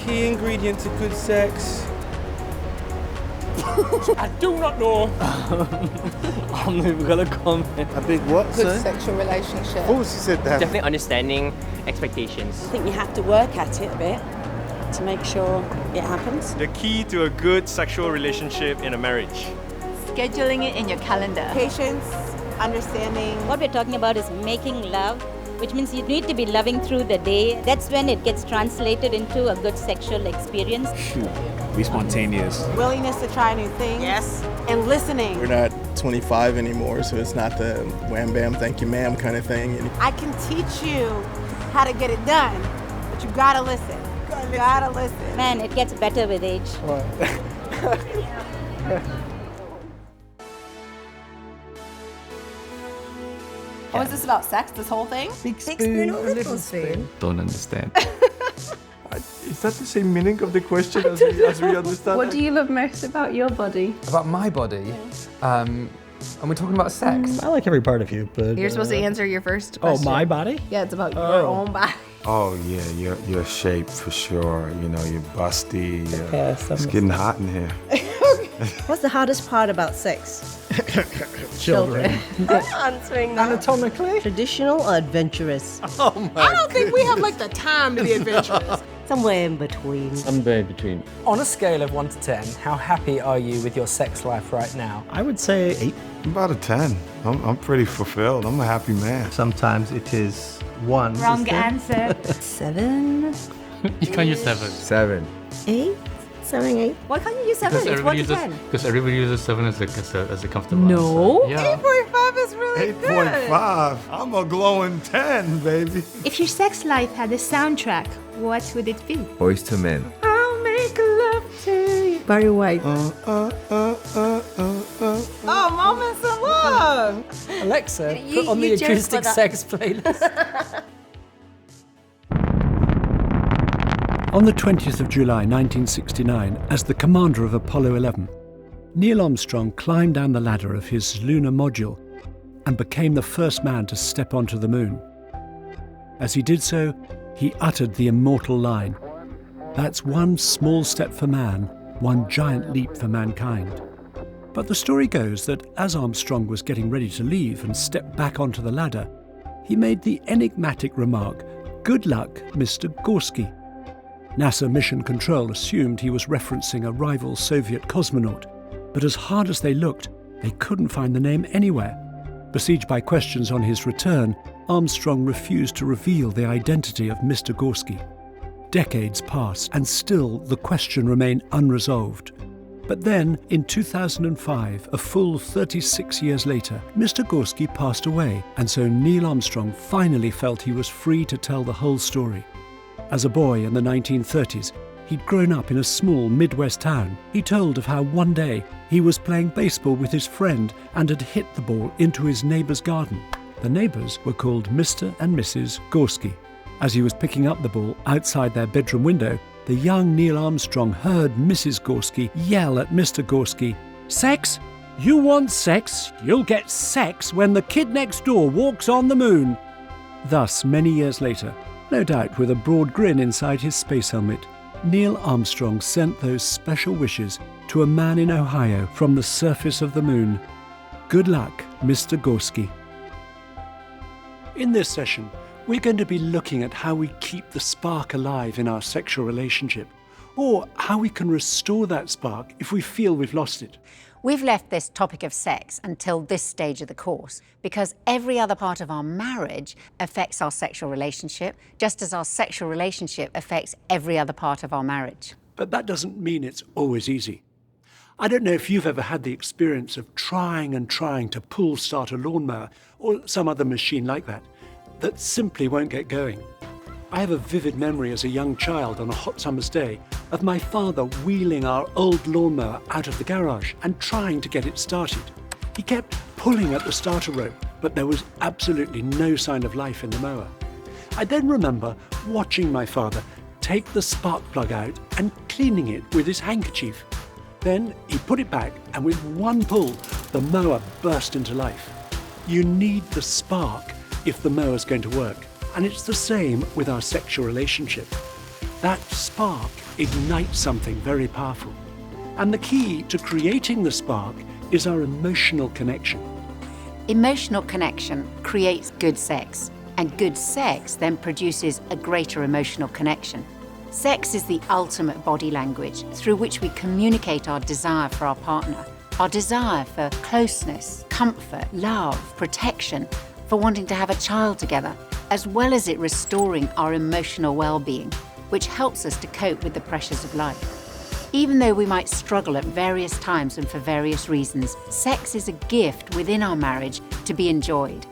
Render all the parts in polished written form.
key ingredient to good sex? I do not know. I'm never gonna comment. A big what, Good sir? sexual relationship. Of course you said that. Definitely understanding expectations. I think you have to work at it a bit to make sure it happens. The key to a good sexual relationship in a marriage. Scheduling it in your calendar. Patience, understanding. What we're talking about is making love, which means you need to be loving through the day. That's when it gets translated into a good sexual experience. Shoot, be spontaneous. Willingness to try new things. Yes. And listening. We're not 25 anymore, so it's not the wham bam, thank you ma'am kind of thing. I can teach you how to get it done, but you gotta listen. You gotta listen. Man, it gets better with age. Oh, is this about sex, this whole thing? Big spoon or little spoon? Don't understand. Is that the same meaning of the question as we understand? What do you love most about your body? About my body? And we're talking about sex? I like every part of you, but... You're supposed to answer your first question. Oh, my body? Yeah, it's about your own body. Oh yeah, your shape for sure. You know, you're busty. Yes, It's getting hot in here. What's the hardest part about sex? Children. I'm answering that. Anatomically? Traditional or adventurous? Oh my I don't think we have like the time to be adventurous. Somewhere in between. Somewhere in between. On a scale of 1 to 10, how happy are you with your sex life right now? I would say 8. About a 10. I'm pretty fulfilled. I'm a happy man. Sometimes it is 1. Wrong answer. 7, You can't use 7. 7. 8, 7, 8. Why can't you use 7? It's 1 to 10. Because everybody uses 7 as a comfortable No. answer. Yeah. 8.5 is really good. 8.5. I'm a glowing 10, baby. If your sex life had a soundtrack, what would it be? Boys to Men. I'll make love to you. Barry White. Oh, moments of love. Alexa, You- put on the you joke acoustic for that. sex playlist. On the 20th of July 1969, as the commander of Apollo 11, Neil Armstrong climbed down the ladder of his lunar module and became the first man to step onto the moon. As he did so, he uttered the immortal line, "That's one small step for man, one giant leap for mankind." But the story goes that as Armstrong was getting ready to leave and step back onto the ladder, he made the enigmatic remark, "Good luck, Mr. Gorski." NASA Mission Control assumed he was referencing a rival Soviet cosmonaut, but as hard as they looked, they couldn't find the name anywhere. Besieged by questions on his return, Armstrong refused to reveal the identity of Mr. Gorski. Decades passed, and still the question remained unresolved. But then, in 2005, a full 36 years later, Mr. Gorski passed away, and so Neil Armstrong finally felt he was free to tell the whole story. As a boy in the 1930s, he'd grown up in a small Midwest town. He told of how one day he was playing baseball with his friend and had hit the ball into his neighbour's garden. The neighbours were called Mr. and Mrs. Gorski. As he was picking up the ball outside their bedroom window, the young Neil Armstrong heard Mrs. Gorski yell at Mr. Gorski, "Sex? You want sex? You'll get sex when the kid next door walks on the moon." Thus, many years later, no doubt with a broad grin inside his space helmet, Neil Armstrong sent those special wishes to a man in Ohio from the surface of the moon. Good luck, Mr. Gorski. In this session, we're going to be looking at how we keep the spark alive in our sexual relationship, or how we can restore that spark if we feel we've lost it. We've left this topic of sex until this stage of the course because every other part of our marriage affects our sexual relationship, just as our sexual relationship affects every other part of our marriage. But that doesn't mean it's always easy. I don't know if you've ever had the experience of trying and trying to pull start a lawnmower or some other machine like that simply won't get going. I have a vivid memory as a young child on a hot summer's day of my father wheeling our old lawnmower out of the garage and trying to get it started. He kept pulling at the starter rope, but there was absolutely no sign of life in the mower. I then remember watching my father take the spark plug out and cleaning it with his handkerchief. Then he put it back, and with one pull, the mower burst into life. You need the spark if the mower's going to work. And it's the same with our sexual relationship. that spark ignites something very powerful. And the key to creating the spark is our emotional connection. Emotional connection creates good sex, and good sex then produces a greater emotional connection. Sex is the ultimate body language through which we communicate our desire for our partner, our desire for closeness, comfort, love, protection, for wanting to have a child together, as well as it restoring our emotional well-being, which helps us to cope with the pressures of life. Even though we might struggle at various times and for various reasons, sex is a gift within our marriage to be enjoyed.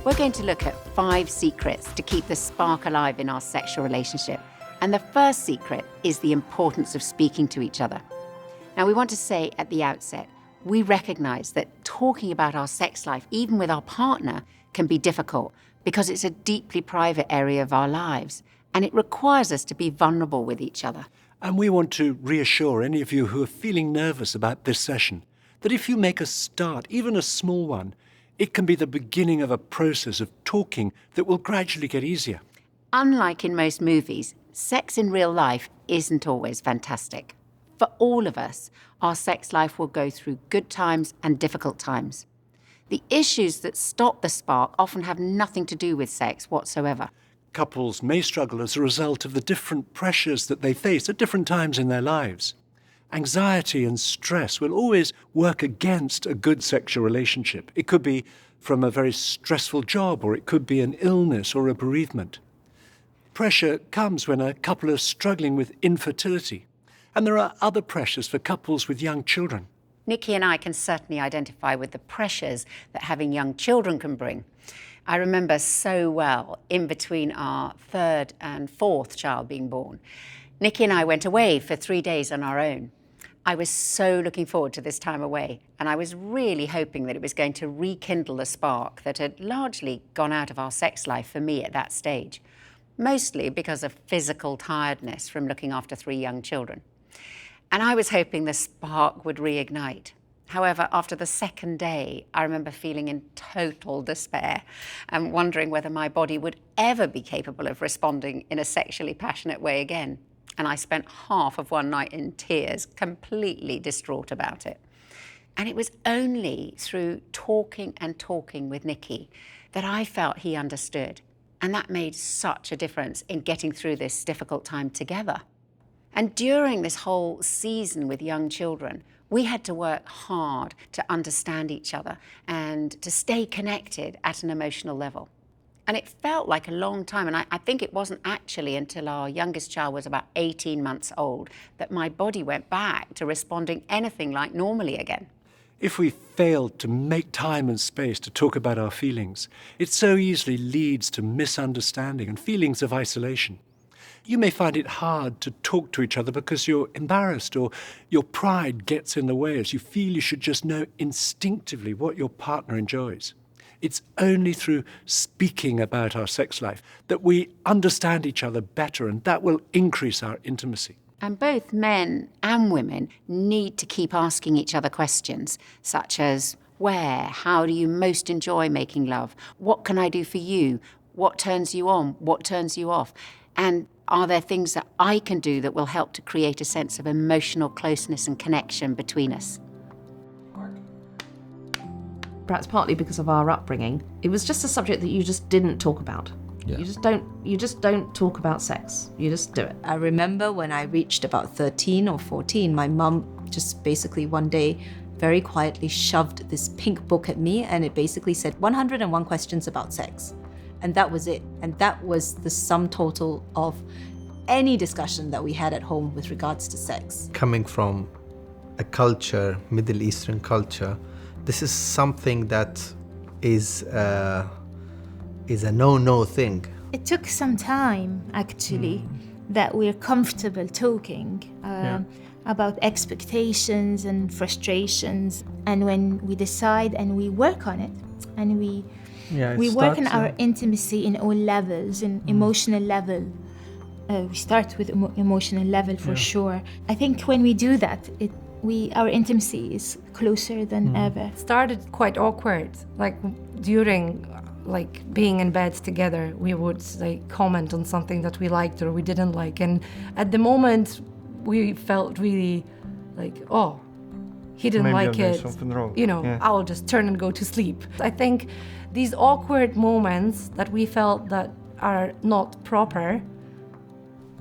We're going to look at 5 secrets to keep the spark alive in our sexual relationship. And the first secret is the importance of speaking to each other. Now, we want to say at the outset, we recognize that talking about our sex life, even with our partner, can be difficult because it's a deeply private area of our lives, and it requires us to be vulnerable with each other. And we want to reassure any of you who are feeling nervous about this session that if you make a start, even a small one, it can be the beginning of a process of talking that will gradually get easier. Unlike in most movies, sex in real life isn't always fantastic. For all of us, our sex life will go through good times and difficult times. The issues that stop the spark often have nothing to do with sex whatsoever. Couples may struggle as a result of the different pressures that they face at different times in their lives. Anxiety and stress will always work against a good sexual relationship. It could be from a very stressful job, or it could be an illness or a bereavement. Pressure comes when a couple are struggling with infertility, and there are other pressures for couples with young children. Nikki and I can certainly identify with the pressures that having young children can bring. I remember so well, in between our 3rd and 4th child being born, Nikki and I went away for 3 days on our own. I was so looking forward to this time away, and I was really hoping that it was going to rekindle the spark that had largely gone out of our sex life for me at that stage, mostly because of physical tiredness from looking after 3 young children. And I was hoping the spark would reignite. However, after the 2nd day, I remember feeling in total despair and wondering whether my body would ever be capable of responding in a sexually passionate way again. And I spent half of one night in tears, completely distraught about it. And it was only through talking and talking with Nikki that I felt he understood. And that made such a difference in getting through this difficult time together. And during this whole season with young children, we had to work hard to understand each other and to stay connected at an emotional level. And it felt like a long time, and I think it wasn't actually until our youngest child was about 18 months old that my body went back to responding anything like normally again. If we fail to make time and space to talk about our feelings, it so easily leads to misunderstanding and feelings of isolation. You may find it hard to talk to each other because you're embarrassed, or your pride gets in the way as you feel you should just know instinctively what your partner enjoys. It's only through speaking about our sex life that we understand each other better, and that will increase our intimacy. And both men and women need to keep asking each other questions, such as, where, how do you most enjoy making love? What can I do for you? What turns you on? What turns you off? And are there things that I can do that will help to create a sense of emotional closeness and connection between us? Perhaps partly because of our upbringing, it was just a subject that you just didn't talk about. Yeah. You just don't talk about sex. You just do it. I remember when I reached about 13 or 14, my mum just basically one day very quietly shoved this pink book at me, and it basically said 101 questions about sex. And that was it. And that was the sum total of any discussion that we had at home with regards to sex. Coming from a culture, Middle Eastern culture, this is something that is a no-no thing. It took some time, actually, that we're comfortable talking about expectations and frustrations. And when we decide and we work on it, and we work on our intimacy in all levels, in emotional level. We start with emotional level for sure. I think when we do that, our intimacy is closer than ever. It started quite awkward, like during being in bed together, we would comment on something that we liked or we didn't like, and at the moment we felt really oh, he didn't Maybe like I'm doing it, something wrong. I'll just turn and go to sleep. I think these awkward moments that we felt that are not proper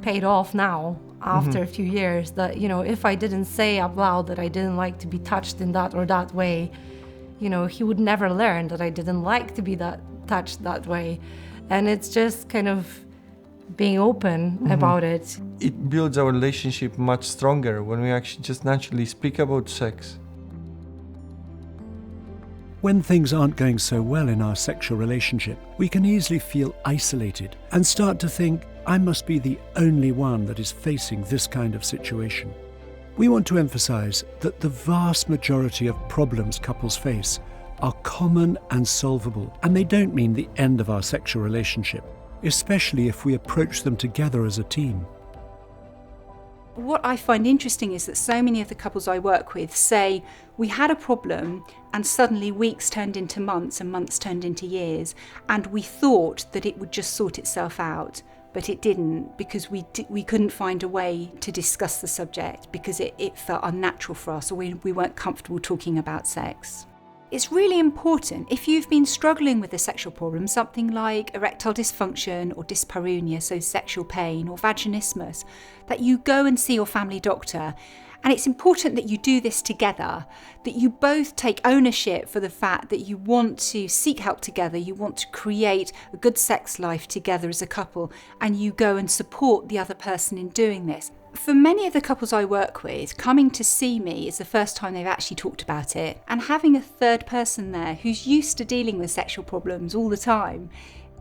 paid off now after a few years, that if I didn't say out loud that I didn't like to be touched in that or that way, he would never learn that I didn't like to be touched that way. And it's just kind of being open about it. It builds our relationship much stronger when we actually just naturally speak about sex. When things aren't going so well in our sexual relationship, we can easily feel isolated and start to think, I must be the only one that is facing this kind of situation. We want to emphasize that the vast majority of problems couples face are common and solvable, and they don't mean the end of our sexual relationship, especially if we approach them together as a team. What I find interesting is that so many of the couples I work with say, we had a problem and suddenly weeks turned into months and months turned into years, and we thought that it would just sort itself out, but it didn't, because we couldn't find a way to discuss the subject because it felt unnatural for us, or we weren't comfortable talking about sex. It's really important, if you've been struggling with a sexual problem, something like erectile dysfunction or dyspareunia, so sexual pain, or vaginismus, that you go and see your family doctor. And it's important that you do this together, that you both take ownership for the fact that you want to seek help together, you want to create a good sex life together as a couple, and you go and support the other person in doing this. For many of the couples I work with, coming to see me is the first time they've actually talked about it, and having a third person there who's used to dealing with sexual problems all the time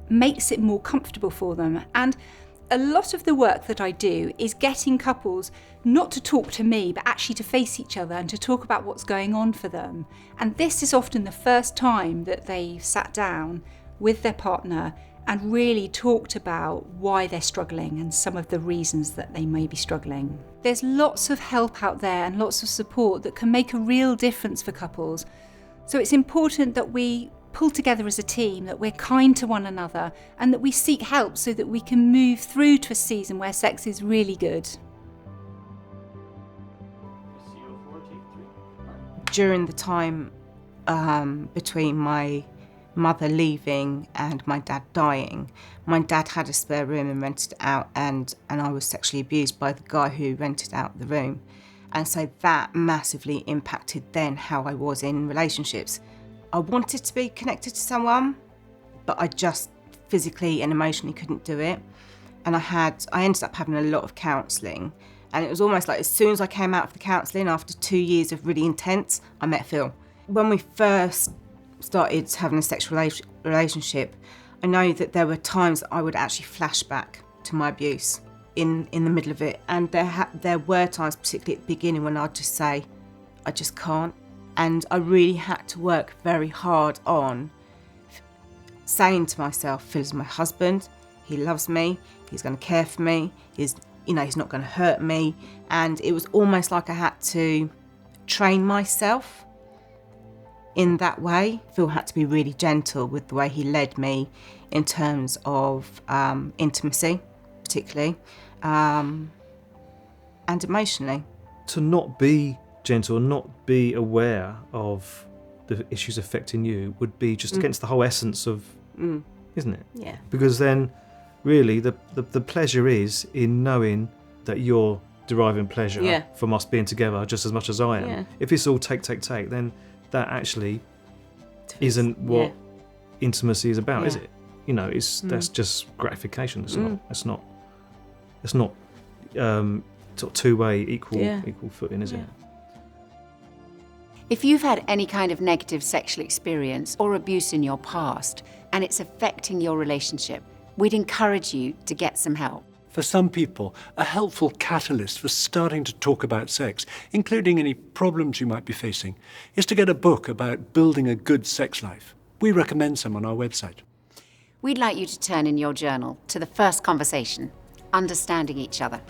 makes it more comfortable for them. And a lot of the work that I do is getting couples not to talk to me, but actually to face each other and to talk about what's going on for them. And this is often the first time that they've sat down with their partner and really talked about why they're struggling and some of the reasons that they may be struggling. There's lots of help out there and lots of support that can make a real difference for couples. So it's important that we pull together as a team, that we're kind to one another, and that we seek help so that we can move through to a season where sex is really good. During the time between my mother leaving and my dad dying, my dad had a spare room and rented it out, and I was sexually abused by the guy who rented out the room. And so that massively impacted then how I was in relationships. I wanted to be connected to someone, but I just physically and emotionally couldn't do it. And I ended up having a lot of counselling, and it was almost like as soon as I came out of the counselling, after 2 years of really intense, I met Phil. When we first started having a sexual relationship, I know that there were times that I would actually flash back to my abuse in the middle of it, and there were times, particularly at the beginning, when I'd just say, I just can't. And I really had to work very hard on saying to myself, Phil's my husband, he loves me, he's going to care for me, he's not going to hurt me. And it was almost like I had to train myself in that way. Phil had to be really gentle with the way he led me in terms of intimacy, particularly, and emotionally. To not be gentle, not be aware of the issues affecting you would be just against the whole essence of, isn't it? Yeah. Because then, really, the pleasure is in knowing that you're deriving pleasure from us being together just as much as I am. Yeah. If it's all take, then that actually isn't what intimacy is about, is it? That's just gratification. It's not sort of two-way equal footing, is it? If you've had any kind of negative sexual experience or abuse in your past and it's affecting your relationship, we'd encourage you to get some help. For some people, a helpful catalyst for starting to talk about sex, including any problems you might be facing, is to get a book about building a good sex life. We recommend some on our website. We'd like you to turn in your journal to the first conversation, Understanding Each Other.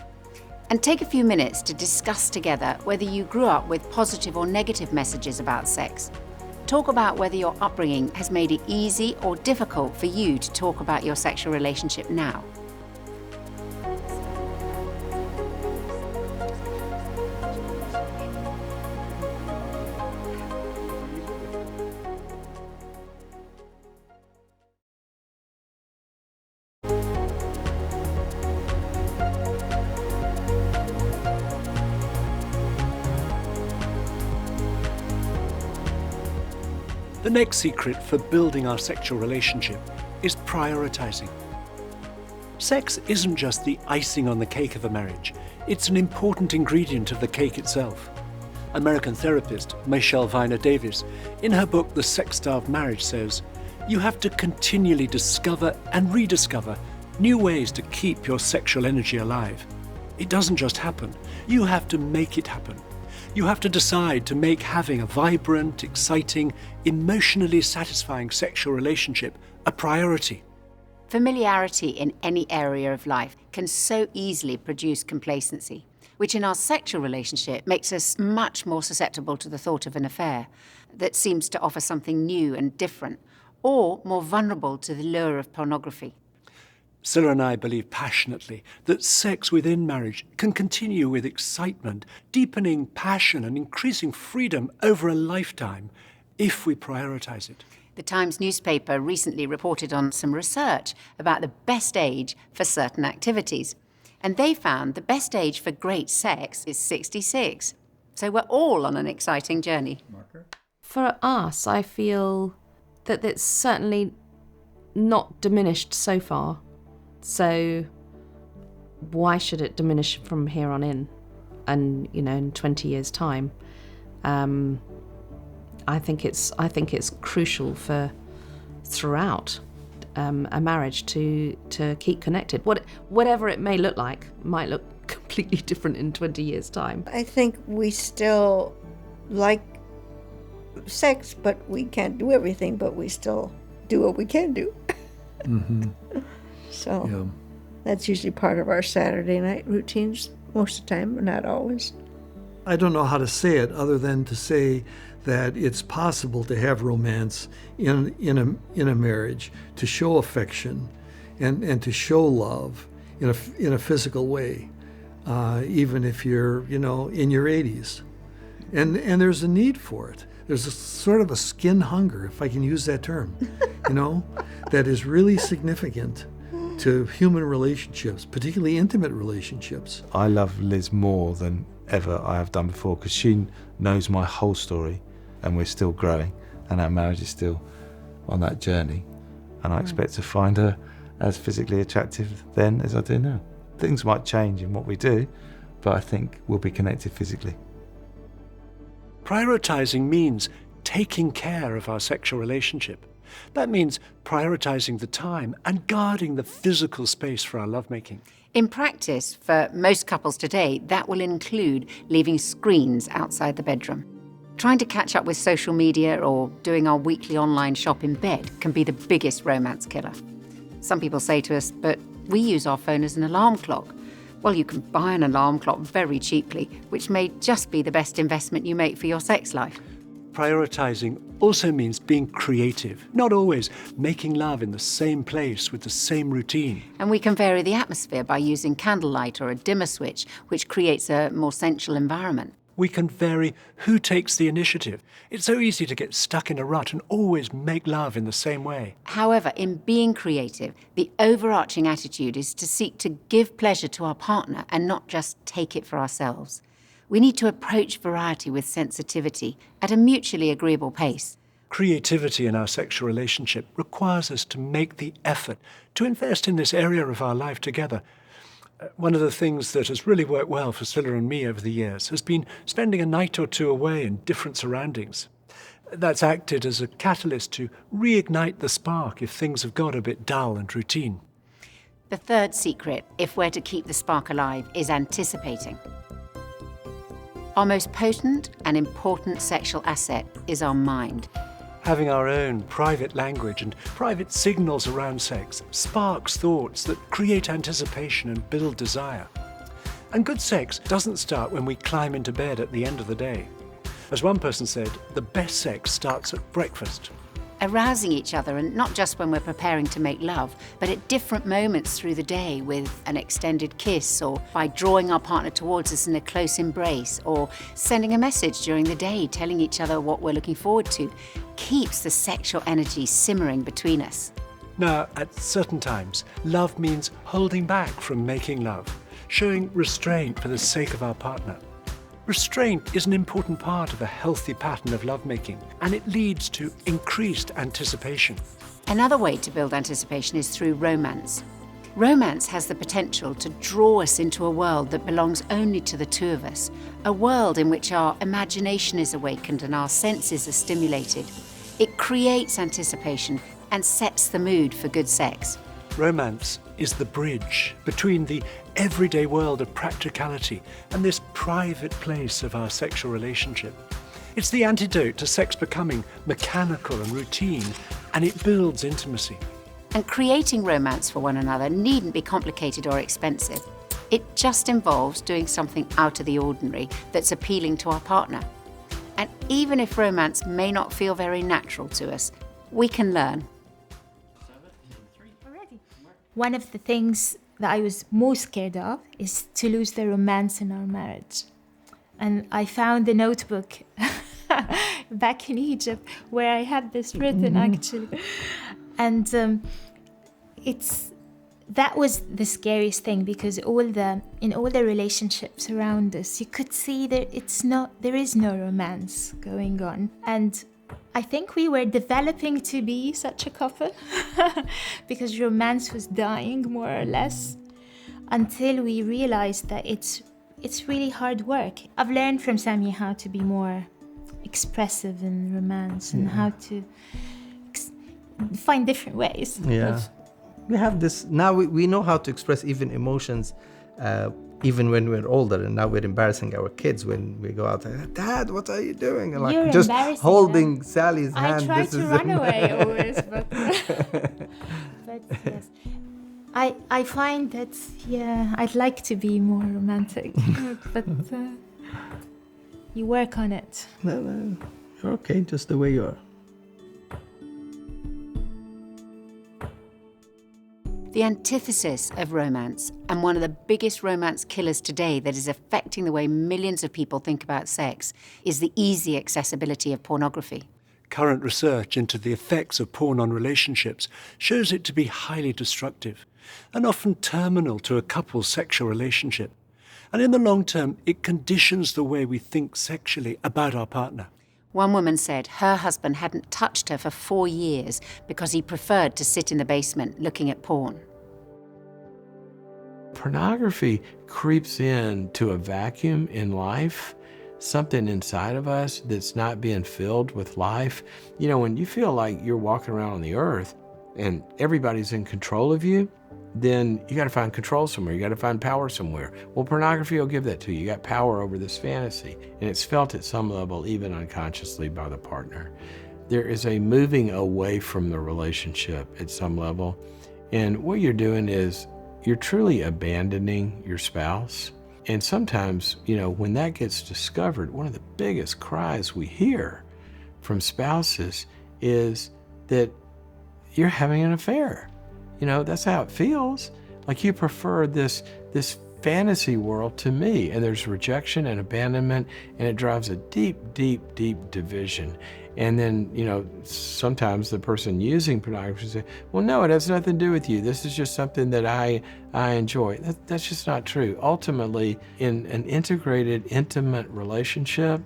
And take a few minutes to discuss together whether you grew up with positive or negative messages about sex. Talk about whether your upbringing has made it easy or difficult for you to talk about your sexual relationship now. The next secret for building our sexual relationship is prioritizing. Sex isn't just the icing on the cake of a marriage, it's an important ingredient of the cake itself. American therapist Michelle Viner Davis, in her book The Sex-Starved Marriage, says, "You have to continually discover and rediscover new ways to keep your sexual energy alive. It doesn't just happen, you have to make it happen. You have to decide to make having a vibrant, exciting, emotionally satisfying sexual relationship a priority." Familiarity in any area of life can so easily produce complacency, which in our sexual relationship makes us much more susceptible to the thought of an affair that seems to offer something new and different, or more vulnerable to the lure of pornography. Scylla and I believe passionately that sex within marriage can continue with excitement, deepening passion and increasing freedom over a lifetime if we prioritize it. The Times newspaper recently reported on some research about the best age for certain activities. And they found the best age for great sex is 66. So we're all on an exciting journey. For us, I feel that it's certainly not diminished so far. So why should it diminish from here on in? And, in 20 years' time, I think it's crucial for throughout a marriage to keep connected. Whatever it may look like, might look completely different in 20 years' time. I think we still like sex, but we can't do everything, but we still do what we can do. Mm-hmm. So that's usually part of our Saturday night routines most of the time, but not always. I don't know how to say it other than to say that it's possible to have romance in a marriage, to show affection and to show love in a physical way, even if you're in your 80s, and there's a need for it. There's a sort of a skin hunger, if I can use that term, that is really significant to human relationships, particularly intimate relationships. I love Liz more than ever I have done before because she knows my whole story and we're still growing and our marriage is still on that journey, and I expect to find her as physically attractive then as I do now. Things might change in what we do, but I think we'll be connected physically. Prioritizing means taking care of our sexual relationship. That means prioritizing the time and guarding the physical space for our lovemaking. In practice, for most couples today, that will include leaving screens outside the bedroom. Trying to catch up with social media or doing our weekly online shop in bed can be the biggest romance killer. Some people say to us, but we use our phone as an alarm clock. Well, you can buy an alarm clock very cheaply, which may just be the best investment you make for your sex life. Prioritizing also means being creative, not always making love in the same place with the same routine. And we can vary the atmosphere by using candlelight or a dimmer switch, which creates a more sensual environment. We can vary who takes the initiative. It's so easy to get stuck in a rut and always make love in the same way. However, in being creative, the overarching attitude is to seek to give pleasure to our partner and not just take it for ourselves. We need to approach variety with sensitivity at a mutually agreeable pace. Creativity in our sexual relationship requires us to make the effort to invest in this area of our life together. One of the things that has really worked well for Scylla and me over the years has been spending a night or two away in different surroundings. That's acted as a catalyst to reignite the spark if things have got a bit dull and routine. The third secret, if we're to keep the spark alive, is anticipating. Our most potent and important sexual asset is our mind. Having our own private language and private signals around sex sparks thoughts that create anticipation and build desire. And good sex doesn't start when we climb into bed at the end of the day. As one person said, the best sex starts at breakfast. Arousing each other, and not just when we're preparing to make love, but at different moments through the day with an extended kiss, or by drawing our partner towards us in a close embrace, or sending a message during the day telling each other what we're looking forward to, keeps the sexual energy simmering between us. Now, at certain times, love means holding back from making love, showing restraint for the sake of our partner. Restraint is an important part of a healthy pattern of lovemaking, and it leads to increased anticipation. Another way to build anticipation is through romance. Romance has the potential to draw us into a world that belongs only to the two of us, a world in which our imagination is awakened and our senses are stimulated. It creates anticipation and sets the mood for good sex. Romance is the bridge between the everyday world of practicality and this private place of our sexual relationship. It's the antidote to sex becoming mechanical and routine, and it builds intimacy. And creating romance for one another needn't be complicated or expensive. It just involves doing something out of the ordinary that's appealing to our partner. And even if romance may not feel very natural to us, we can learn. One of the things that I was most scared of is to lose the romance in our marriage. And I found a notebook back in Egypt where I had this written actually. And that was the scariest thing, because in all the relationships around us, you could see that there is no romance going on. And I think we were developing to be such a couple because romance was dying more or less, until we realized that it's really hard work. I've learned from Sami how to be more expressive in romance and how to find different ways. Yeah. We have this, now we know how to express even emotions, even when we're older, and now we're embarrassing our kids when we go out. Dad, what are you doing? And like You're just embarrassing holding Sally's hand. I try to run away always, but yes. I find that, I'd like to be more romantic, but you work on it. No, you're okay just the way you are. The antithesis of romance, and one of the biggest romance killers today that is affecting the way millions of people think about sex, is the easy accessibility of pornography. Current research into the effects of porn on relationships shows it to be highly destructive and often terminal to a couple's sexual relationship. And in the long term, it conditions the way we think sexually about our partner. One woman said her husband hadn't touched her for 4 years because he preferred to sit in the basement looking at porn. Pornography creeps into a vacuum in life, something inside of us that's not being filled with life. You know, when you feel like you're walking around on the earth and everybody's in control of you, then you got to find control somewhere. You got to find power somewhere. Well, pornography will give that to you. You got power over this fantasy, and it's felt at some level, even unconsciously, by the partner. There is a moving away from the relationship at some level, and what you're doing is you're truly abandoning your spouse. And sometimes, you know, when that gets discovered, one of the biggest cries we hear from spouses is that you're having an affair. You know, that's how it feels. Like you prefer this fantasy world to me. And there's rejection and abandonment, and it drives a deep, deep, deep division. And then, you know, sometimes the person using pornography says, well, no, it has nothing to do with you. This is just something that I enjoy. That's just not true. Ultimately, in an integrated, intimate relationship,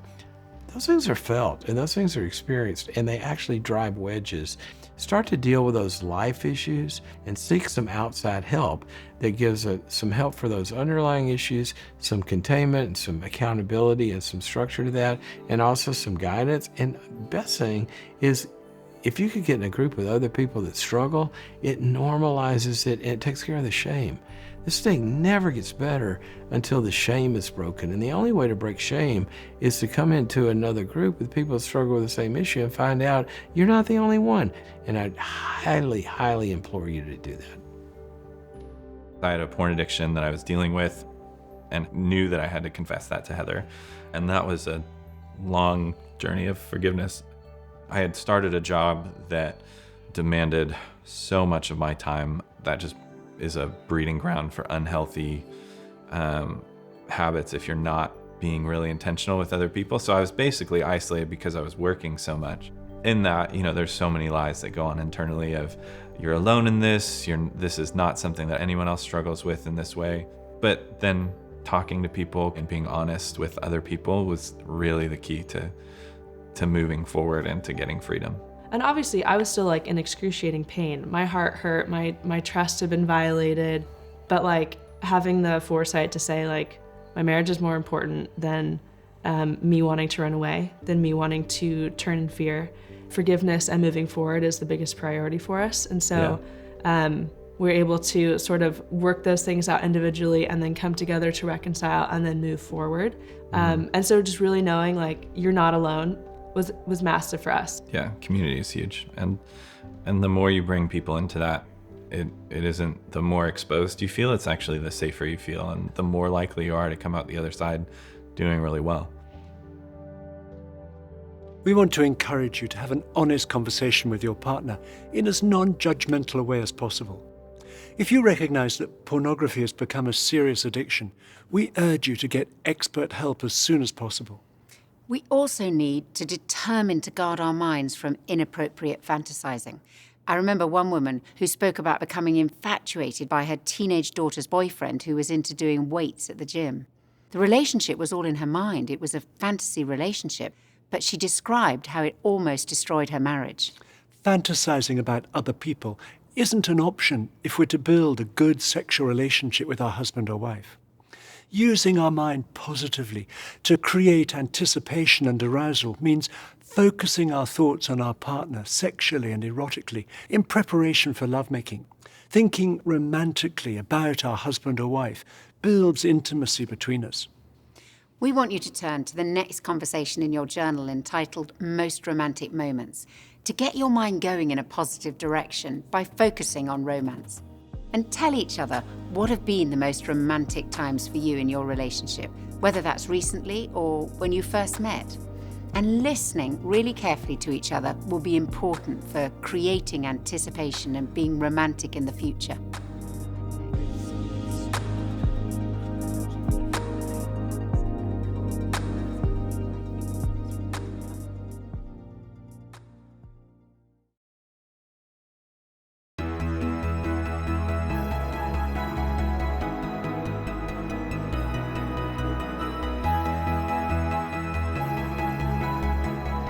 those things are felt and those things are experienced, and they actually drive wedges. Start to deal with those life issues and seek some outside help that gives some help for those underlying issues, some containment and some accountability and some structure to that, and also some guidance. And best thing is, if you could get in a group with other people that struggle, it normalizes it and it takes care of the shame. This thing never gets better until the shame is broken. And the only way to break shame is to come into another group with people that struggle with the same issue and find out you're not the only one. And I'd highly, highly implore you to do that. I had a porn addiction that I was dealing with. and knew that I had to confess that to Heather. And that was a long journey of forgiveness. I had started a job that demanded so much of my time that just is a breeding ground for unhealthy habits if you're not being really intentional with other people. So I was basically isolated because I was working so much. In that, there's so many lies that go on internally of you're alone in this, this is not something that anyone else struggles with in this way. But then talking to people and being honest with other people was really the key to moving forward and to getting freedom. And obviously I was still like in excruciating pain. My heart hurt, my trust had been violated, but like having the foresight to say like, my marriage is more important than me wanting to run away, than me wanting to turn in fear. Forgiveness and moving forward is the biggest priority for us. And so we're able to sort of work those things out individually and then come together to reconcile and then move forward. And so just really knowing like you're not alone was massive for us. Yeah, community is huge. And the more you bring people into that, it isn't the more exposed you feel, it's actually the safer you feel and the more likely you are to come out the other side doing really well. We want to encourage you to have an honest conversation with your partner in as non-judgmental a way as possible. If you recognize that pornography has become a serious addiction, we urge you to get expert help as soon as possible. We also need to determine to guard our minds from inappropriate fantasizing. I remember one woman who spoke about becoming infatuated by her teenage daughter's boyfriend who was into doing weights at the gym. The relationship was all in her mind. It was a fantasy relationship, but she described how it almost destroyed her marriage. Fantasizing about other people isn't an option if we're to build a good sexual relationship with our husband or wife. Using our mind positively to create anticipation and arousal means focusing our thoughts on our partner sexually and erotically in preparation for lovemaking. Thinking romantically about our husband or wife builds intimacy between us. We want you to turn to the next conversation in your journal entitled Most Romantic Moments to get your mind going in a positive direction by focusing on romance. And tell each other what have been the most romantic times for you in your relationship, whether that's recently or when you first met. And listening really carefully to each other will be important for creating anticipation and being romantic in the future.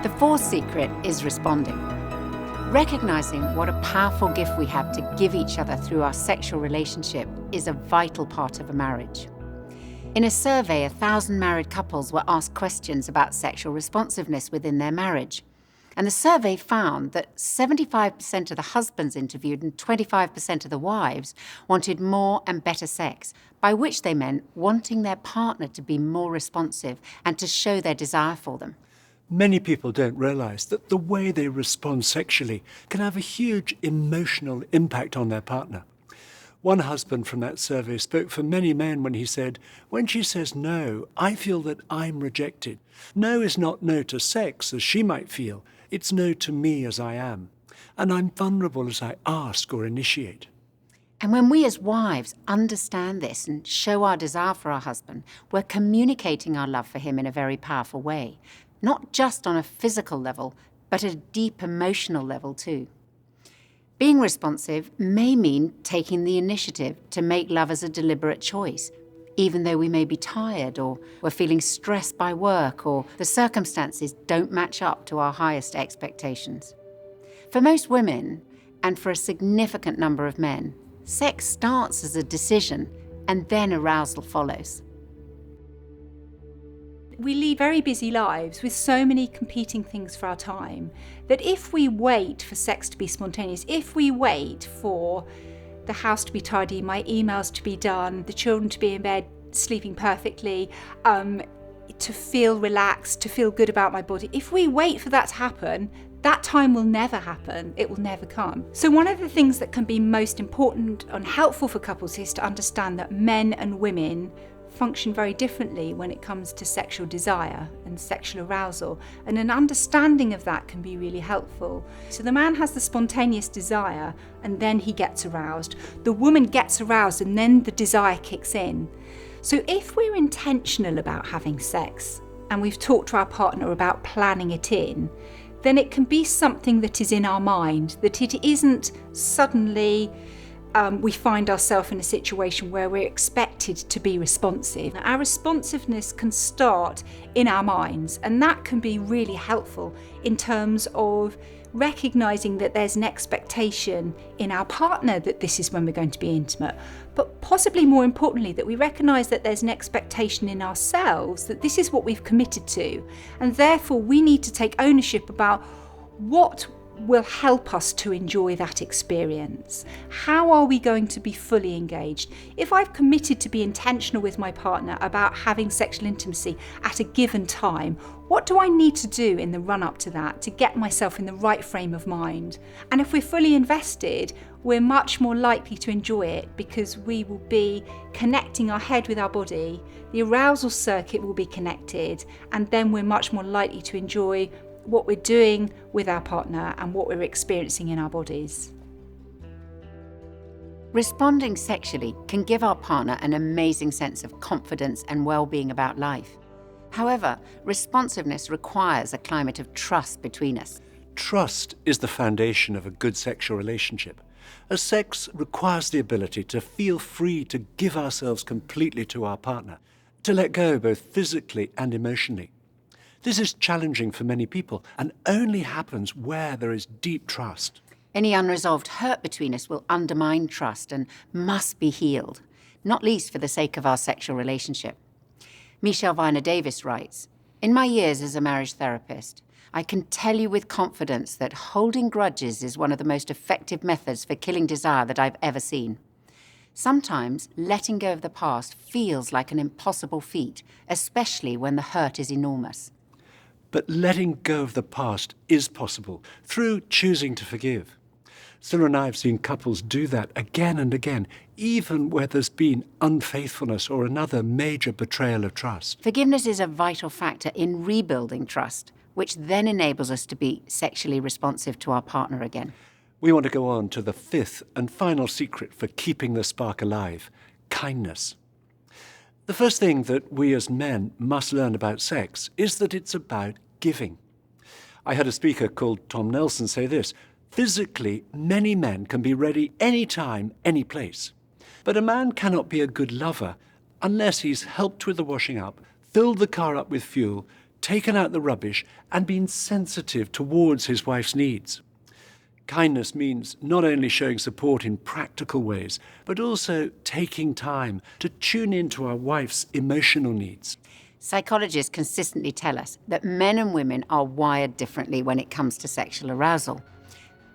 The fourth secret is responding. Recognizing what a powerful gift we have to give each other through our sexual relationship is a vital part of a marriage. In a survey, 1,000 married couples were asked questions about sexual responsiveness within their marriage. And the survey found that 75% of the husbands interviewed and 25% of the wives wanted more and better sex, by which they meant wanting their partner to be more responsive and to show their desire for them. Many people don't realize that the way they respond sexually can have a huge emotional impact on their partner. One husband from that survey spoke for many men when he said, "When she says no, I feel that I'm rejected. No is not no to sex, as she might feel. It's no to me as I am. And I'm vulnerable as I ask or initiate." And when we as wives understand this and show our desire for our husband, we're communicating our love for him in a very powerful way. Not just on a physical level, but at a deep emotional level too. Being responsive may mean taking the initiative to make love as a deliberate choice, even though we may be tired or we're feeling stressed by work or the circumstances don't match up to our highest expectations. For most women, and for a significant number of men, sex starts as a decision and then arousal follows. We lead very busy lives with so many competing things for our time that if we wait for sex to be spontaneous, if we wait for the house to be tidy, my emails to be done, the children to be in bed sleeping perfectly, to feel relaxed, to feel good about my body, if we wait for that to happen, that time will never happen. It will never come. So one of the things that can be most important and helpful for couples is to understand that men and women function very differently when it comes to sexual desire and sexual arousal, and an understanding of that can be really helpful. So the man has the spontaneous desire and then he gets aroused. The woman gets aroused and then the desire kicks in. So if we're intentional about having sex and we've talked to our partner about planning it in, then it can be something that is in our mind, that it isn't suddenly we find ourselves in a situation where we're expected to be responsive. Our responsiveness can start in our minds, and that can be really helpful in terms of recognising that there's an expectation in our partner that this is when we're going to be intimate, but possibly more importantly that we recognise that there's an expectation in ourselves that this is what we've committed to, and therefore we need to take ownership about what will help us to enjoy that experience. How are we going to be fully engaged? If I've committed to be intentional with my partner about having sexual intimacy at a given time, what do I need to do in the run up to that to get myself in the right frame of mind? And if we're fully invested, we're much more likely to enjoy it because we will be connecting our head with our body, the arousal circuit will be connected, and then we're much more likely to enjoy what we're doing with our partner and what we're experiencing in our bodies. Responding sexually can give our partner an amazing sense of confidence and well-being about life. However, responsiveness requires a climate of trust between us. Trust is the foundation of a good sexual relationship, as sex requires the ability to feel free to give ourselves completely to our partner, to let go both physically and emotionally. This is challenging for many people and only happens where there is deep trust. Any unresolved hurt between us will undermine trust and must be healed, not least for the sake of our sexual relationship. Michelle Viner Davis writes, "In my years as a marriage therapist, I can tell you with confidence that holding grudges is one of the most effective methods for killing desire that I've ever seen. Sometimes letting go of the past feels like an impossible feat, especially when the hurt is enormous. But letting go of the past is possible through choosing to forgive. Sarah and I have seen couples do that again and again, even where there's been unfaithfulness or another major betrayal of trust. Forgiveness is a vital factor in rebuilding trust, which then enables us to be sexually responsive to our partner again. We want to go on to the fifth and final secret for keeping the spark alive: kindness. The first thing that we as men must learn about sex is that it's about giving. I had a speaker called Tom Nelson say this: physically, many men can be ready anytime, any place. But a man cannot be a good lover unless he's helped with the washing up, filled the car up with fuel, taken out the rubbish, and been sensitive towards his wife's needs. Kindness means not only showing support in practical ways, but also taking time to tune into our wife's emotional needs. Psychologists consistently tell us that men and women are wired differently when it comes to sexual arousal.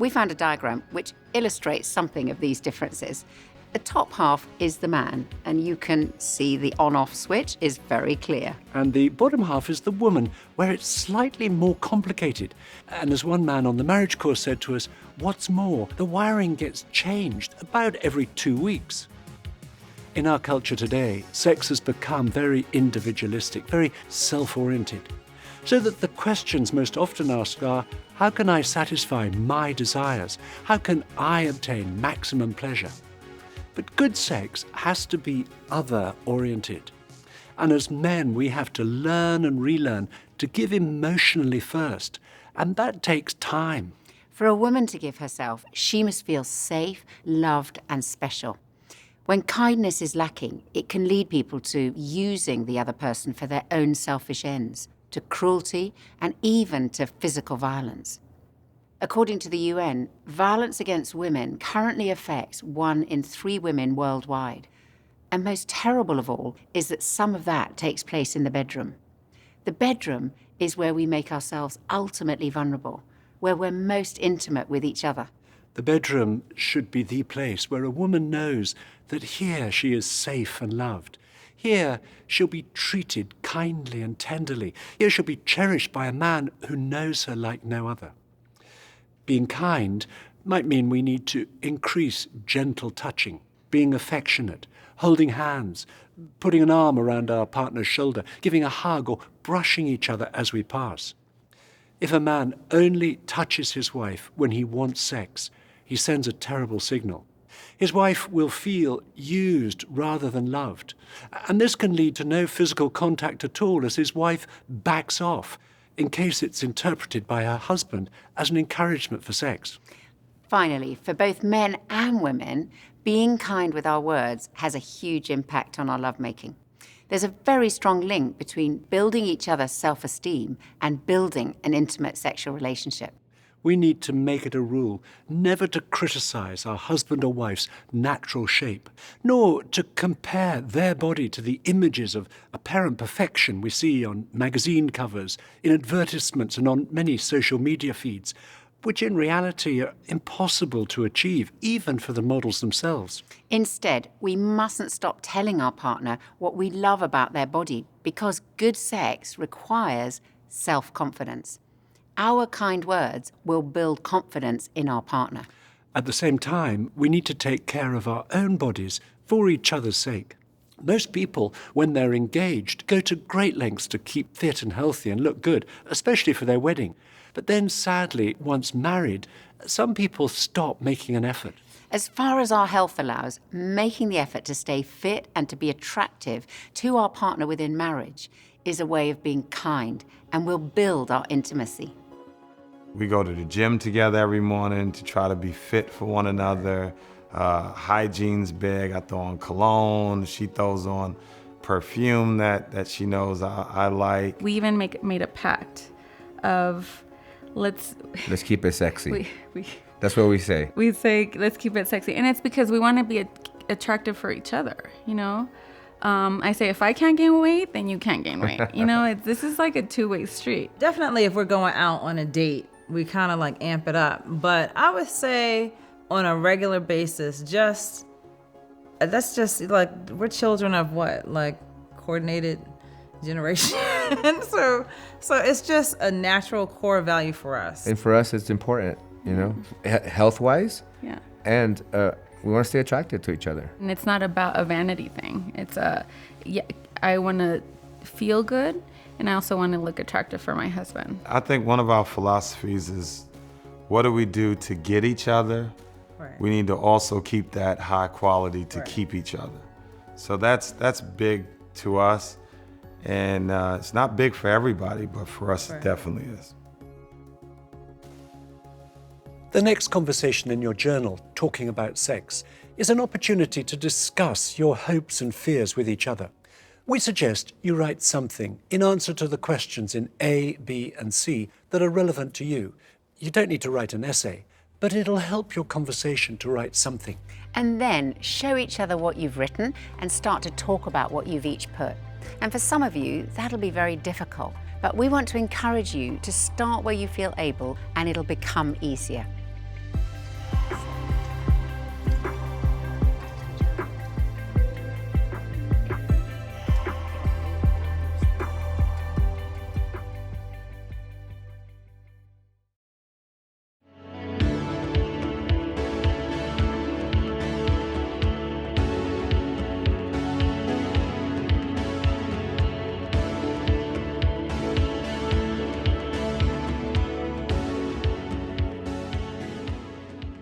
We found a diagram which illustrates something of these differences. The top half is the man, and you can see the on-off switch is very clear. And the bottom half is the woman, where it's slightly more complicated. And as one man on the marriage course said to us, what's more, the wiring gets changed about every 2 weeks. In our culture today, sex has become very individualistic, very self-oriented. So that the questions most often asked are, how can I satisfy my desires? How can I obtain maximum pleasure? But good sex has to be other-oriented. And as men, we have to learn and relearn to give emotionally first. And that takes time. For a woman to give herself, she must feel safe, loved, and special. When kindness is lacking, it can lead people to using the other person for their own selfish ends, to cruelty, and even to physical violence. According to the UN, violence against women currently affects 1 in 3 women worldwide. And most terrible of all is that some of that takes place in the bedroom. The bedroom is where we make ourselves ultimately vulnerable, where we're most intimate with each other. The bedroom should be the place where a woman knows that here she is safe and loved. Here she'll be treated kindly and tenderly. Here she'll be cherished by a man who knows her like no other. Being kind might mean we need to increase gentle touching. being affectionate, holding hands, putting an arm around our partner's shoulder, giving a hug, or brushing each other as we pass. If a man only touches his wife when he wants sex, he sends a terrible signal. His wife will feel used rather than loved, and this can lead to no physical contact at all as his wife backs off, in case it's interpreted by her husband as an encouragement for sex. Finally, for both men and women, being kind with our words has a huge impact on our lovemaking. There's a very strong link between building each other's self-esteem and building an intimate sexual relationship. We need to make it a rule never to criticize our husband or wife's natural shape, nor to compare their body to the images of apparent perfection we see on magazine covers, in advertisements, and on many social media feeds, which in reality are impossible to achieve, even for the models themselves. Instead, we mustn't stop telling our partner what we love about their body, because good sex requires self-confidence. Our kind words will build confidence in our partner. At the same time, we need to take care of our own bodies for each other's sake. Most people, when they're engaged, go to great lengths to keep fit and healthy and look good, especially for their wedding. But then, sadly, once married, some people stop making an effort. As far as our health allows, making the effort to stay fit and to be attractive to our partner within marriage is a way of being kind and will build our intimacy. We go to the gym together every morning to try to be fit for one another. Hygiene's big. I throw on cologne. She throws on perfume that she knows I like. We even made a pact of let's keep it sexy. We That's what we say. We say let's keep it sexy, and it's because we want to be attractive for each other. You know, I say if I can't gain weight, then you can't gain weight. You know, this is like a two-way street. Definitely, if we're going out on a date, we kind of like amp it up. But I would say on a regular basis, that's just like we're children of what, like coordinated generation. so it's just a natural core value for us. And for us, it's important, you know, health-wise. Yeah. And we want to stay attracted to each other. And it's not about a vanity thing. It's I want to feel good, and I also want to look attractive for my husband. I think one of our philosophies is, what do we do to get each other? Right. We need to also keep that high quality to keep each other. So that's big to us. And it's not big for everybody, but for us it definitely is. The next conversation in your journal, Talking About Sex, is an opportunity to discuss your hopes and fears with each other. We suggest you write something in answer to the questions in A, B, and C that are relevant to you. You don't need to write an essay, but it'll help your conversation to write something. And then show each other what you've written and start to talk about what you've each put. And for some of you, that'll be very difficult, but we want to encourage you to start where you feel able, and it'll become easier.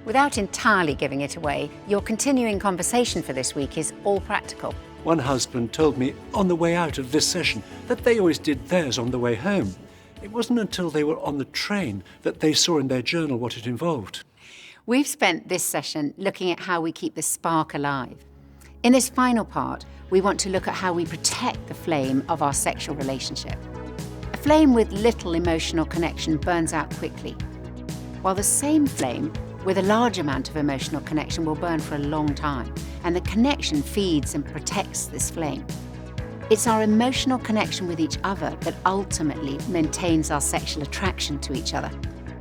Without entirely giving it away, your continuing conversation for this week is all practical. One husband told me on the way out of this session that they always did theirs on the way home. It wasn't until they were on the train that they saw in their journal what it involved. We've spent this session looking at how we keep the spark alive. In this final part, we want to look at how we protect the flame of our sexual relationship. A flame with little emotional connection burns out quickly, while the same flame with a large amount of emotional connection will burn for a long time, and the connection feeds and protects this flame. It's our emotional connection with each other that ultimately maintains our sexual attraction to each other.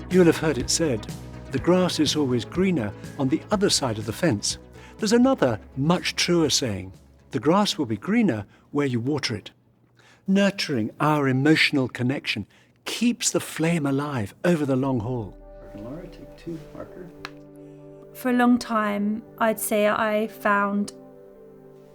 You'll have heard it said, the grass is always greener on the other side of the fence. There's another, much truer saying, the grass will be greener where you water it. Nurturing our emotional connection keeps the flame alive over the long haul. Laura, take 2, marker. For a long time, I'd say I found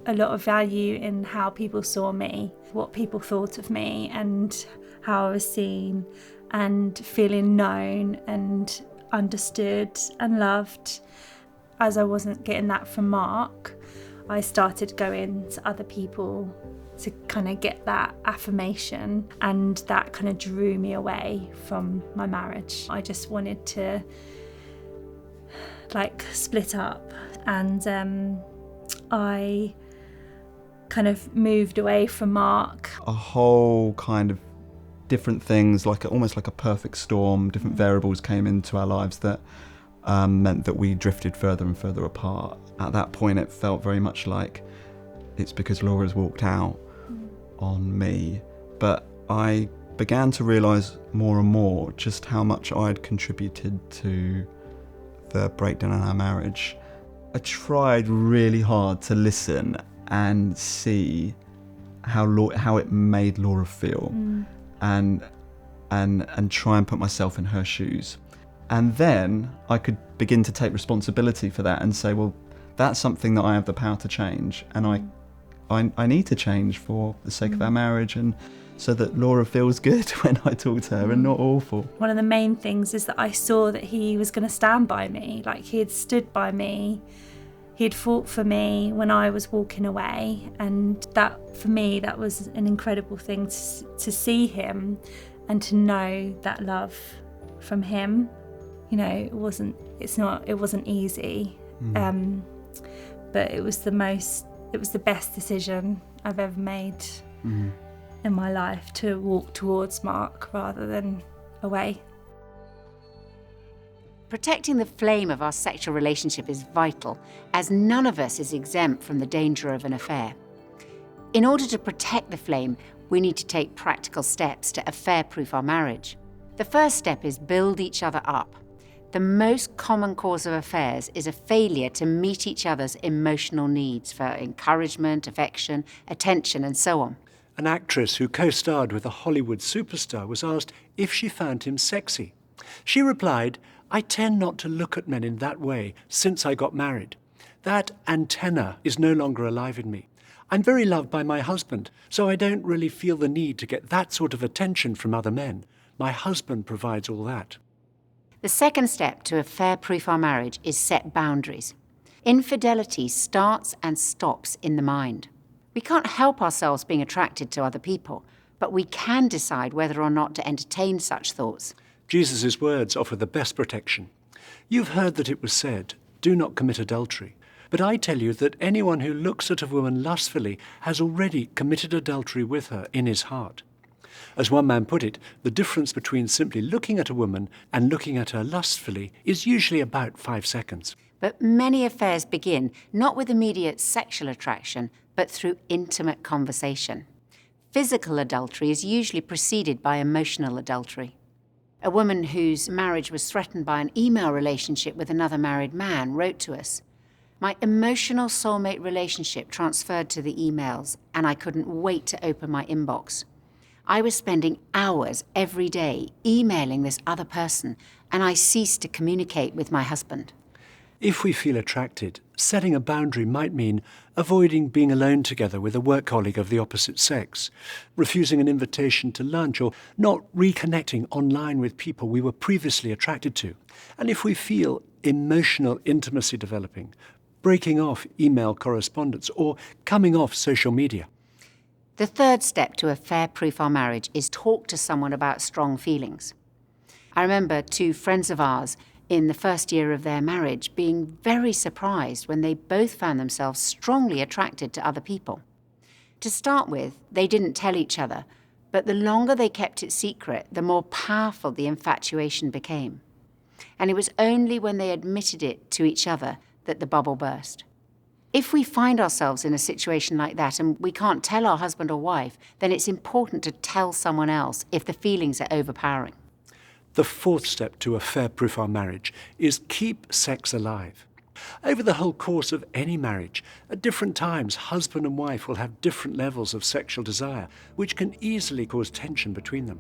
a lot of value in how people saw me, what people thought of me, and how I was seen, and feeling known and understood and loved. As I wasn't getting that from Mark, I started going to other people to kind of get that affirmation, and that kind of drew me away from my marriage. I just wanted to split up, and I kind of moved away from Mark. A whole kind of different things, almost like a perfect storm, different variables came into our lives that meant that we drifted further and further apart. At that point it felt very much like it's because Laura's walked out on me, but I began to realise more and more just how much I'd contributed to the breakdown in our marriage. I tried really hard to listen and see how it made Laura feel, and try and put myself in her shoes. And then I could begin to take responsibility for that and say, well, that's something that I have the power to change, and I need to change for the sake of our marriage, and so that Laura feels good when I talk to her and not awful. One of the main things is that I saw that he was going to stand by me, like he had stood by me. He'd fought for me when I was walking away, and that, for me, that was an incredible thing to see him and to know that love from him. You know, it wasn't easy, but it was the best decision I've ever made in my life, to walk towards Mark rather than away. Protecting the flame of our sexual relationship is vital, as none of us is exempt from the danger of an affair. In order to protect the flame, we need to take practical steps to affair-proof our marriage. The first step is build each other up. The most common cause of affairs is a failure to meet each other's emotional needs for encouragement, affection, attention, and so on. An actress who co-starred with a Hollywood superstar was asked if she found him sexy. She replied, "I tend not to look at men in that way since I got married. That antenna is no longer alive in me. I'm very loved by my husband, so I don't really feel the need to get that sort of attention from other men. My husband provides all that." The second step to affair-proof our marriage is set boundaries. Infidelity starts and stops in the mind. We can't help ourselves being attracted to other people, but we can decide whether or not to entertain such thoughts. Jesus' words offer the best protection. You've heard that it was said, "Do not commit adultery." But I tell you that anyone who looks at a woman lustfully has already committed adultery with her in his heart. As one man put it, the difference between simply looking at a woman and looking at her lustfully is usually about 5 seconds. But many affairs begin not with immediate sexual attraction, but through intimate conversation. Physical adultery is usually preceded by emotional adultery. A woman whose marriage was threatened by an email relationship with another married man wrote to us, "My emotional soulmate relationship transferred to the emails, and I couldn't wait to open my inbox. I was spending hours every day emailing this other person, and I ceased to communicate with my husband." If we feel attracted, setting a boundary might mean avoiding being alone together with a work colleague of the opposite sex, refusing an invitation to lunch, or not reconnecting online with people we were previously attracted to. And if we feel emotional intimacy developing, breaking off email correspondence, or coming off social media. The third step to affair-proof our marriage is talk to someone about strong feelings. I remember 2 friends of ours in the first year of their marriage being very surprised when they both found themselves strongly attracted to other people. To start with, they didn't tell each other, but the longer they kept it secret, the more powerful the infatuation became. And it was only when they admitted it to each other that the bubble burst. If we find ourselves in a situation like that and we can't tell our husband or wife, then it's important to tell someone else if the feelings are overpowering. The fourth step to affair-proof our marriage is keep sex alive. Over the whole course of any marriage, at different times, husband and wife will have different levels of sexual desire, which can easily cause tension between them.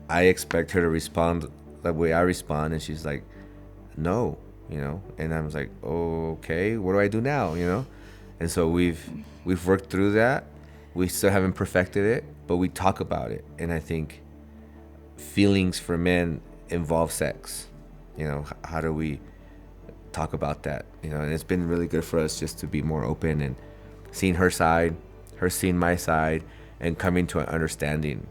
I expect her to respond the way I respond, and she's like, "No, you know. And I was like, okay, what do I do now, you know? And so we've worked through that. We still haven't perfected it, but we talk about it. And I think feelings for men involve sex. You know, how do we talk about that? You know, and it's been really good for us just to be more open and seeing her side, her seeing my side, and coming to an understanding.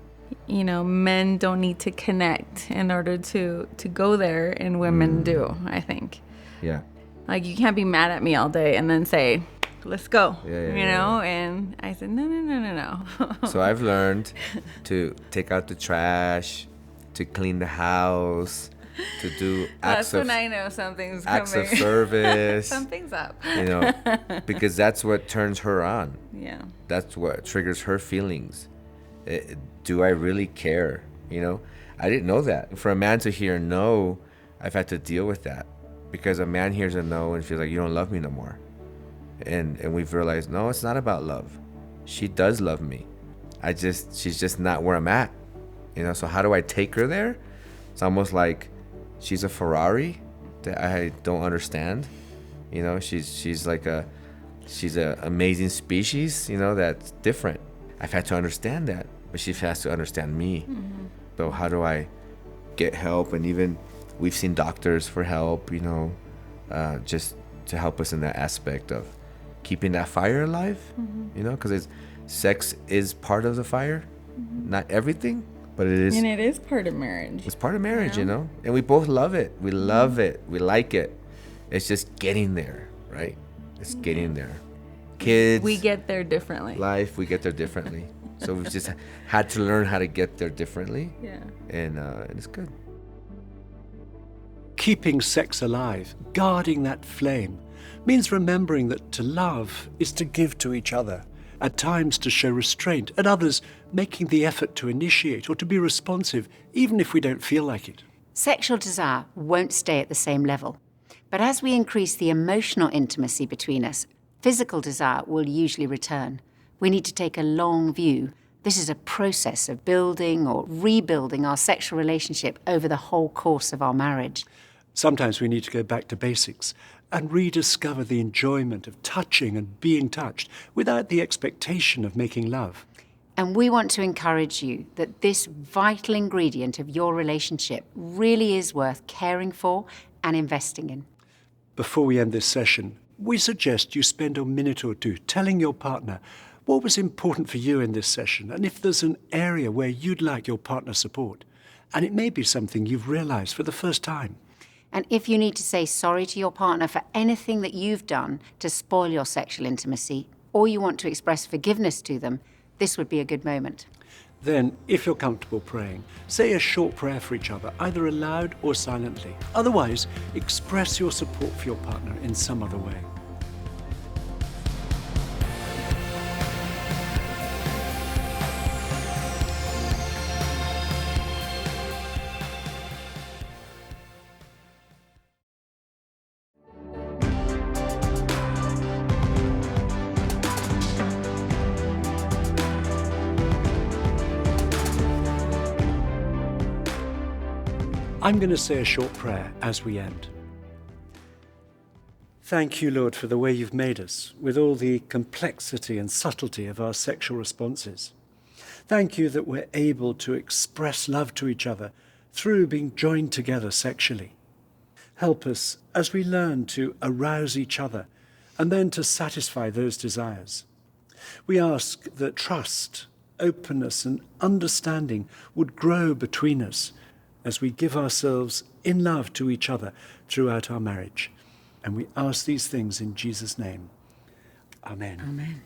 You know, men don't need to connect in order to go there, and women do, I think. Yeah. Like, you can't be mad at me all day and then say, let's go, Yeah, you know? And I said, no. So I've learned to take out the trash, to clean the house, to do That's when I know something's acts coming. of service. Something's up. You know, because that's what turns her on. Yeah. That's what triggers her feelings. Do I really care? You know, I didn't know that. For a man to hear no, I've had to deal with that, because a man hears a no and feels like, you don't love me no more. And we've realized, no, it's not about love. She does love me. She's just not where I'm at. You know, so how do I take her there? It's almost like she's a Ferrari that I don't understand. You know, she's an amazing species, you know, that's different. I've had to understand that, but she has to understand me. Mm-hmm. So how do I get help? And even we've seen doctors for help, you know, just to help us in that aspect of keeping that fire alive, you know, because sex is part of the fire, not everything, but it is. And it is part of marriage. It's part of marriage, you know, and we both love it. We love it. We like it. It's just getting there, right? It's getting there. Kids. We get there differently. Life, we get there differently. So we've just had to learn how to get there differently. Yeah. And it's good. Keeping sex alive, guarding that flame, means remembering that to love is to give to each other, at times to show restraint, at others making the effort to initiate or to be responsive, even if we don't feel like it. Sexual desire won't stay at the same level. But as we increase the emotional intimacy between us, physical desire will usually return. We need to take a long view. This is a process of building or rebuilding our sexual relationship over the whole course of our marriage. Sometimes we need to go back to basics and rediscover the enjoyment of touching and being touched without the expectation of making love. And we want to encourage you that this vital ingredient of your relationship really is worth caring for and investing in. Before we end this session, we suggest you spend a minute or two telling your partner what was important for you in this session, and if there's an area where you'd like your partner's support. And it may be something you've realized for the first time. And if you need to say sorry to your partner for anything that you've done to spoil your sexual intimacy, or you want to express forgiveness to them, this would be a good moment. Then, if you're comfortable praying, say a short prayer for each other, either aloud or silently. Otherwise, express your support for your partner in some other way. I'm going to say a short prayer as we end. Thank you, Lord, for the way you've made us, with all the complexity and subtlety of our sexual responses. Thank you that we're able to express love to each other through being joined together sexually. Help us as we learn to arouse each other and then to satisfy those desires. We ask that trust, openness, and understanding would grow between us as we give ourselves in love to each other throughout our marriage. And we ask these things in Jesus' name. Amen. Amen.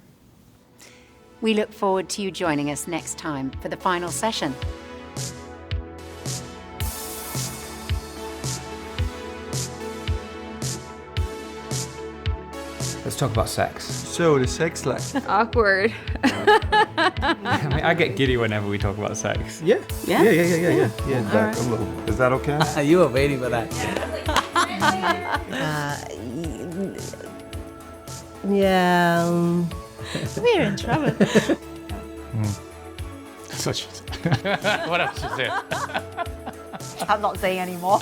We look forward to you joining us next time for the final session. Let's talk about sex. So, the sex life. Awkward. I mean, I get giddy whenever we talk about sex. Yeah. Yeah? Yeah. All A little. Is that okay? You were waiting for that. Yeah. We're in trouble. Such. What else is there? I'm not saying anymore.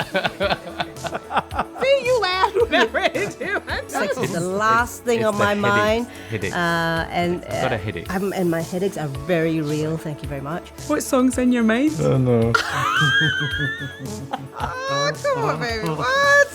See, you laugh whenever I do. Sex is the last thing on my mind. Headache. And Got a headache. and my headaches are very real. Thank you very much. What song's in your mind? Oh no. Oh, come on, baby. What?